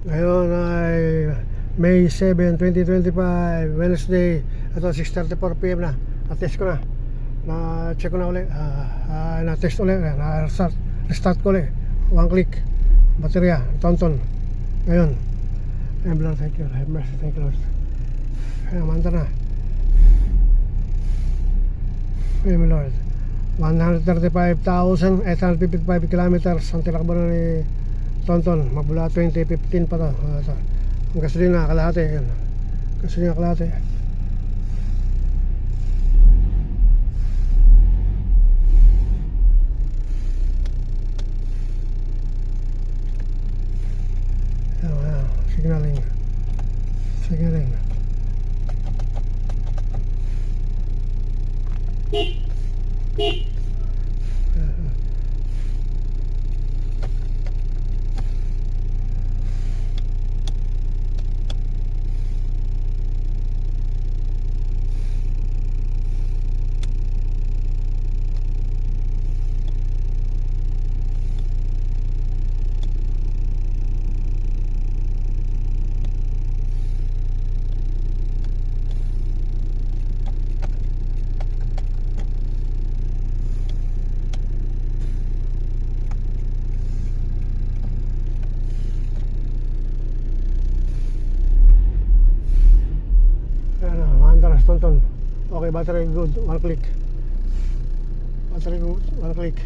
Ngayon ay May 7, 2025, Wednesday. Ito 6:34 PM na. Na-test ko na. Na-check ko na ulit. Na-test ulit. Restart ko ulit. One click. Baterya. Tonton. Ngayon. Ay, Lord, thank you. Have mercy. Thank you, Lord. Ay, manta na. Ay, my Lord. 135,855 kilometers ang tinakbo na ni Tonton. Magmula 2015 pa to. Ang gasolina kalahati. Yan. Gasolina kalahati. Yan. Signaling. Tonton. Okay, battery good. One click. Battery good. One click.